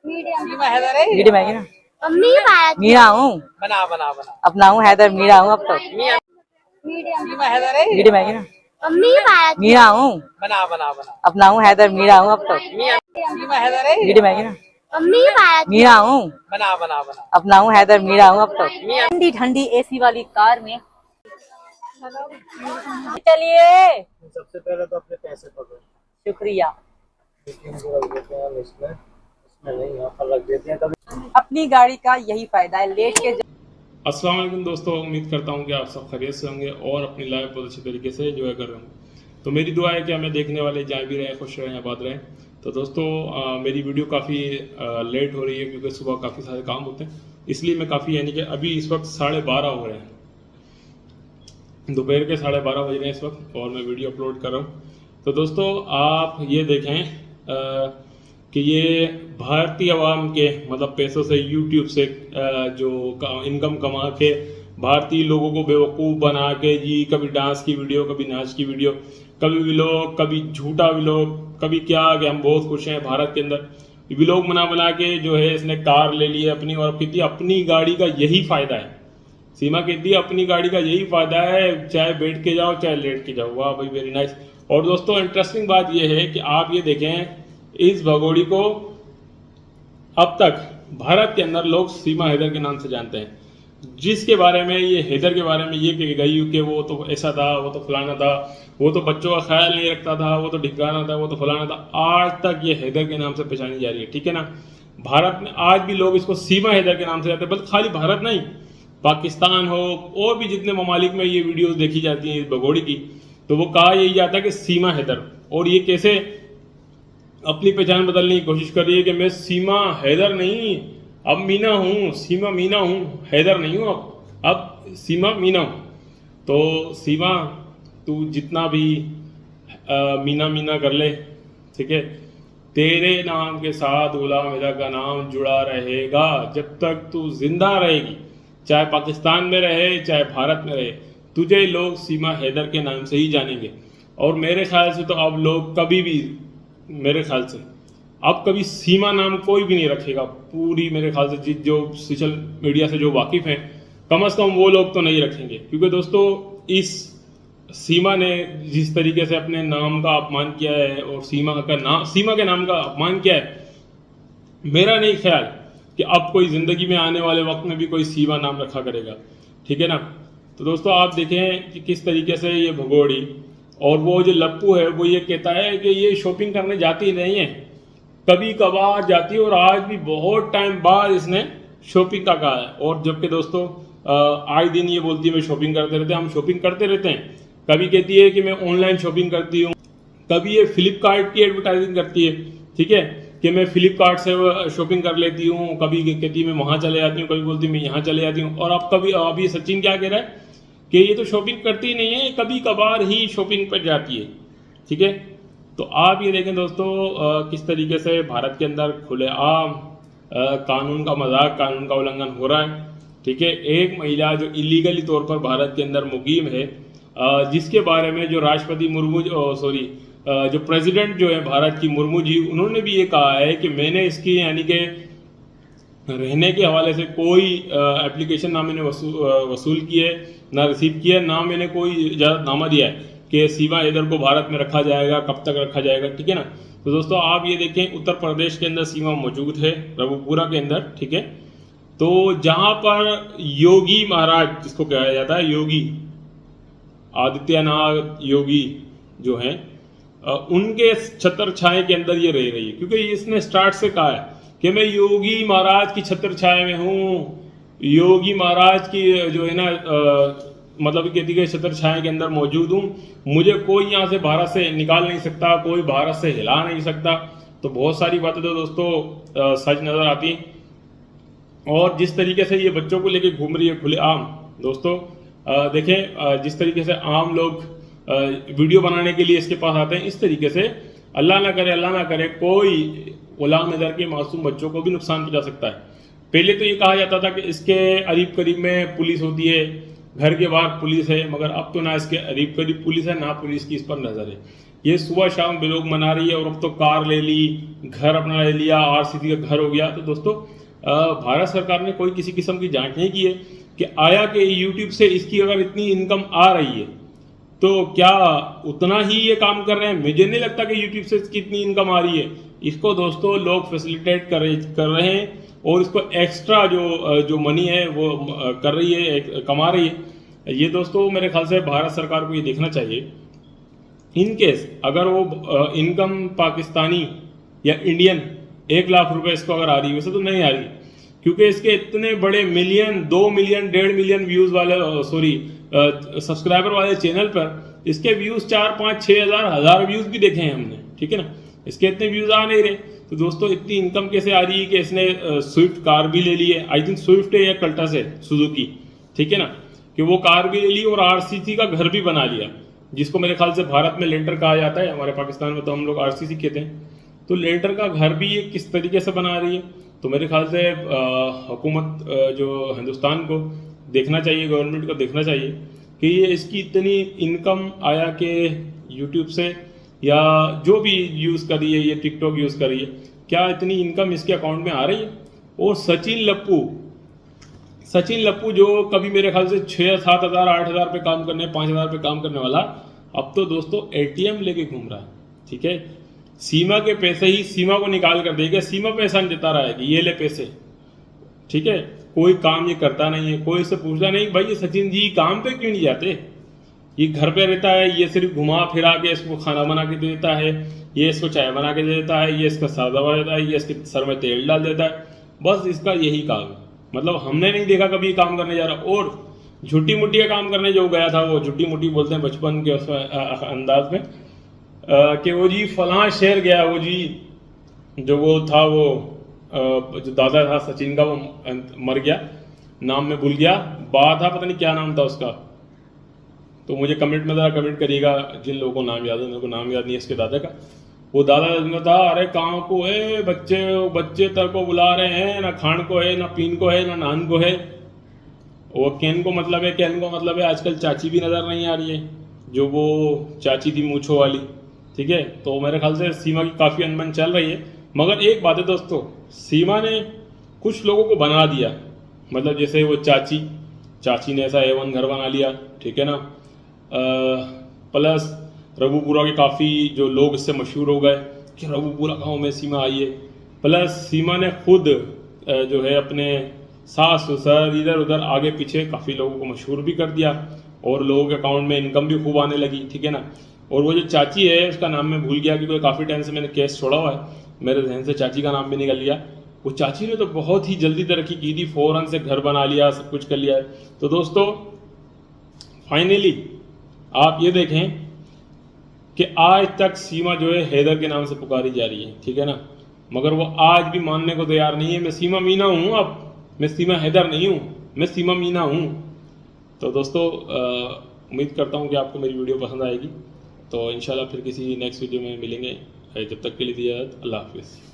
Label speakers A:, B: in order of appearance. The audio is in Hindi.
A: मीडियम है ना।
B: मीरा हूँ,
A: अपना हूँ हैदर, मीरा हूँ अब तो। मीडियम है ना। मीरा हूँ, अपना हूँ हैदर, मीरा हूँ अब तो। मीडियम है ना। मीरा हूँ, अपना हूँ हैदर, मीरा हूँ अब तो। ठंडी ठंडी एसी वाली कार में चलिए।
C: सबसे पहले तो अपने पैसे पकड़ो।
A: शुक्रिया।
C: इसमें नहीं यहाँ पर रख देते हैं कभी।
A: अपनी गाड़ी का यही फायदा है, लेट के
D: अस्सलाम वालेकुम दोस्तों, उम्मीद करता हूँ कि आप सब खैरियत से होंगे और अपनी लाइफ बहुत अच्छे तरीके से एंजॉय कर रहे होंगे। तो मेरी दुआ है कि हमें देखने वाले जहाँ भी रहें, खुश रहें, आबाद रहें। तो दोस्तों मेरी वीडियो काफ़ी लेट हो रही है क्योंकि सुबह काफ़ी सारे काम होते हैं, इसलिए मैं काफ़ी यानी कि अभी इस वक्त 12:30 हो रहे हैं, दोपहर के 12:30 बज रहे हैं इस वक्त और मैं वीडियो अपलोड कर रहा हूँ। तो दोस्तों आप ये देखें कि ये भारतीय आवाम के मतलब पैसों से यूट्यूब से जो इनकम कमा के भारतीय लोगों को बेवकूफ़ बना के जी कभी डांस की वीडियो, कभी नाच की वीडियो, कभी व्लॉग, कभी झूठा व्लॉग, कभी क्या कि हम बहुत खुश हैं भारत के अंदर, व्लॉग बना के जो है इसने कार ले ली है अपनी और कहती है अपनी गाड़ी का यही फ़ायदा है। सीमा कहती है अपनी गाड़ी का यही फ़ायदा है, चाहे बैठ के जाओ चाहे लेट के जाओ। वाह भाई, वेरी नाइस। और दोस्तों इंटरेस्टिंग बात यह है कि आप ये देखें इस भगोड़ी को अब तक भारत के अंदर लोग सीमा हैदर के नाम से जानते हैं, जिसके बारे में ये हैदर के बारे में ये कही गई कि वो तो ऐसा था, वो तो फलाना था, वो तो बच्चों का ख्याल नहीं रखता था, वो तो ढिकाना था, वो तो फलाना था, आज तक ये हैदर के नाम से पहचानी जा रही है। ठीक है ना। भारत में आज भी लोग इसको सीमा हैदर के नाम से जानते हैं, बल्कि खाली भारत नहीं, पाकिस्तान हो और भी जितने ममालिक में ये वीडियोस देखी जाती हैं इस भगोड़ी की, तो वो कहा यही जाता है कि सीमा हैदर। और ये कैसे अपनी पहचान बदलने की कोशिश कर रही है कि मैं सीमा हैदर नहीं, अब मीना हूँ, सीमा मीना हूँ, हैदर नहीं हूँ, अब सीमा मीना हूँ। तो सीमा तू जितना भी मीना मीना कर ले, ठीक है, तेरे नाम के साथ गुलाम हैदर का नाम जुड़ा रहेगा जब तक तू जिंदा रहेगी, चाहे पाकिस्तान में रहे चाहे भारत में रहे, तुझे लोग सीमा हैदर के नाम से ही जानेंगे। और मेरे ख्याल से तो अब लोग कभी भी, मेरे ख्याल से अब कभी सीमा नाम कोई भी नहीं रखेगा, पूरी मेरे ख्याल से जो सोशल मीडिया से जो वाकिफ़ हैं कम से कम वो लोग तो नहीं रखेंगे। क्योंकि दोस्तों इस सीमा ने जिस तरीके से अपने नाम का अपमान किया है और सीमा के नाम का अपमान किया है, मेरा नहीं ख्याल कि अब कोई ज़िंदगी में आने वाले वक्त में भी कोई सीमा नाम रखा करेगा। ठीक है ना। तो दोस्तों आप देखें कि किस तरीके से ये भगोड़ी और वो जो लप्पू है वो ये कहता है कि ये शॉपिंग करने जाती नहीं है, कभी कभार जाती है, और आज भी बहुत टाइम बाद इसने शॉपिंग का कहा है। और जबकि दोस्तों आए दिन ये बोलती है मैं शॉपिंग करते रहते हैं, हम शॉपिंग करते रहते हैं। कभी कहती है कि मैं ऑनलाइन शॉपिंग करती हूँ, कभी ये फ्लिपकार्ट की एडवर्टाइजिंग करती है, ठीक है, कि मैं फ्लिपकार्ट से शॉपिंग कर लेती हूँ, कभी कहती है मैं वहाँ चले जाती हूँ, कभी बोलती है मैं यहाँ चले जाती हूँ। और अब कभी अभी सचिन क्या कह रहा है कि ये तो शॉपिंग करती नहीं है, कभी कभार ही शॉपिंग पर जाती है। ठीक है। तो आप ये देखें दोस्तों किस तरीके से भारत के अंदर खुलेआम कानून का मजाक, कानून का उल्लंघन हो रहा है। ठीक है। एक महिला जो इलीगली तौर पर भारत के अंदर मुकीम है, जिसके बारे में जो राष्ट्रपति मुर्मू जो प्रेसिडेंट जो है भारत की मुर्मू जी, उन्होंने भी ये कहा है कि मैंने इसकी यानी कि रहने के हवाले से कोई एप्लीकेशन ना मैंने वसूल किए, ना रिसीव किया, ना मैंने कोई इजाज़तनामा दिया है कि सीमा हैदर को भारत में रखा जाएगा, कब तक रखा जाएगा। ठीक है ना। तो दोस्तों आप ये देखें उत्तर प्रदेश के अंदर सीमा मौजूद है, रघुपुरा के अंदर। ठीक है। तो जहाँ पर योगी महाराज जिसको कहा जाता है, योगी आदित्यनाथ योगी जो हैं, उनके छत्र छाए के अंदर ये रह रही है, क्योंकि इसने स्टार्ट से कहा है कि मैं योगी महाराज की छत्र छाए में हूँ, योगी महाराज की जो है ना मतलब कहती है छत्र छाए के अंदर मौजूद हूँ, मुझे कोई यहाँ से भारत से निकाल नहीं सकता, कोई भारत से हिला नहीं सकता। तो बहुत सारी बातें तो दोस्तों सच नज़र आती। और जिस तरीके से ये बच्चों को लेके घूम रही है खुलेआम, दोस्तों देखें जिस तरीके से आम लोग वीडियो बनाने के लिए इसके पास आते हैं, इस तरीके से अल्लाह ना करे कोई गुलाम हैदर के मासूम बच्चों को भी नुकसान पहुंचा सकता है। पहले तो ये कहा जाता था कि इसके करीब करीब में पुलिस होती है, घर के बाहर पुलिस है, मगर अब तो ना इसके करीब करीब पुलिस है, ना पुलिस की इस पर नज़र है। ये सुबह शाम व्लॉग बना रही है और अब तो कार ले ली, घर अपना ले लिया, आरसीसी का घर हो गया। तो दोस्तों भारत सरकार ने कोई किसी किस्म की जांच नहीं की है कि आया कि यूट्यूब से इसकी अगर इतनी इनकम आ रही है तो क्या उतना ही ये काम कर रहे हैं। मुझे नहीं लगता कि यूट्यूब से इसकी इतनी इनकम आ रही है। इसको दोस्तों लोग फैसिलिटेट कर रहे हैं और इसको एक्स्ट्रा जो मनी है वो कर रही है, कमा रही है। ये दोस्तों मेरे ख्याल से भारत सरकार को ये देखना चाहिए, इन केस अगर वो इनकम पाकिस्तानी या इंडियन 1 लाख रुपए इसको अगर आ रही है, वैसे तो नहीं आ रही क्योंकि इसके इतने बड़े मिलियन, 2 मिलियन, 1.5 मिलियन व्यूज वाले सब्सक्राइबर वाले चैनल पर इसके व्यूज 4, 5, 6 हजार व्यूज भी देखे हैं हमने, ठीक है ना। इसके इतने व्यूज आ नहीं रहे। तो दोस्तों इतनी इनकम कैसे आ रही है कि इसने स्विफ्ट कार भी ले ली है, आई थिंक स्विफ्ट है या कल्टस है, सुजुकी, ठीक है ना, कि वो कार भी ले ली और आरसीसी का घर भी बना लिया, जिसको मेरे ख्याल से भारत में लेंटर कहा जाता है, हमारे पाकिस्तान में तो हम लोग आरसीसी कहते हैं। तो लेंटर का घर भी ये किस तरीके से बना रही है। तो मेरे ख्याल से हुकूमत जो हिंदुस्तान को देखना चाहिए, गवर्नमेंट को देखना चाहिए कि ये इसकी इतनी इनकम आया कि यूट्यूब से या जो भी यूज़ कर रही है, ये टिकटॉक यूज़ कर रही है, क्या इतनी इनकम इसके अकाउंट में आ रही है। और सचिन लप्पू जो कभी मेरे ख्याल से 6-7 हज़ार, 8 हज़ार पे काम करने, 5 हज़ार पे काम करने वाला, अब तो दोस्तों एटीएम लेके घूम रहा है, ठीक है। सीमा के पैसे ही सीमा को निकाल कर देगा, सीमा पैसा देता रहा है कि ये ले पैसे, ठीक है। कोई काम ये करता नहीं है, कोई इससे पूछता नहीं भाई ये सचिन जी काम पे क्यों नहीं जाते, ये घर पे रहता है, ये सिर्फ घुमा फिरा के इसको खाना बना के दे देता है, ये इसको चाय बना के दे देता है, ये इसका सर दबा देता है, ये इसके सर में तेल डाल देता है, बस इसका यही काम है। मतलब हमने नहीं देखा कभी काम करने जा रहा। और झूठी मुट्ठी का काम करने जो गया था, वो झूठी मुट्ठी बोलते हैं बचपन के अंदाज में कि वो जी फलां शहर गया, वो जी जो वो था, वो जो दादा था सचिन का, वो मर गया, नाम में भूल गया, था पता नहीं क्या नाम था उसका। तो मुझे कमेंट में ज़रा कमेंट करिएगा जिन लोगों को नाम याद है, मेरे को नाम याद नहीं है इसके दादा का। वो दादा था, अरे कहाँ को है बच्चे तर को बुला रहे हैं, ना खान को है, ना पीन को है, ना नान को है। वो कैन को मतलब है, कैन को मतलब है आजकल चाची भी नज़र नहीं आ रही है, जो वो चाची थी मूछों वाली, ठीक है। तो मेरे ख्याल से सीमा की काफ़ी अनबन चल रही है। मगर एक बात है दोस्तों, सीमा ने कुछ लोगों को बना दिया, मतलब जैसे वो चाची ने ऐसा A1 घर बना लिया, ठीक है ना। प्लस रघुपुरा के काफ़ी जो लोग इससे मशहूर हो गए कि रघुपुरा गाँव में सीमा आई है। प्लस सीमा ने खुद जो है अपने सास ससुर इधर उधर आगे पीछे काफ़ी लोगों को मशहूर भी कर दिया और लोगों के अकाउंट में इनकम भी खूब आने लगी, ठीक है ना। और वो जो चाची है उसका नाम मैं भूल गया क्योंकि काफ़ी टाइम से मैंने केस छोड़ा हुआ है, मेरे जहन से चाची का नाम भी निकल गया। वो चाची ने तो बहुत ही जल्दी तरक्की की थी, फ़ौरन से घर बना लिया, सब कुछ कर लिया है। तो दोस्तों फाइनली आप ये देखें कि आज तक सीमा जो है हैदर के नाम से पुकारी जा रही है, ठीक है ना, मगर वो आज भी मानने को तैयार नहीं है। मैं सीमा मीना हूँ, अब मैं सीमा हैदर नहीं हूँ, मैं सीमा मीना हूँ। तो दोस्तों उम्मीद करता हूँ कि आपको मेरी वीडियो पसंद आएगी। तो इंशाल्लाह फिर किसी नेक्स्ट वीडियो में मिलेंगे। जब तक के लिए इजाज़त, अल्लाह हाफिज़।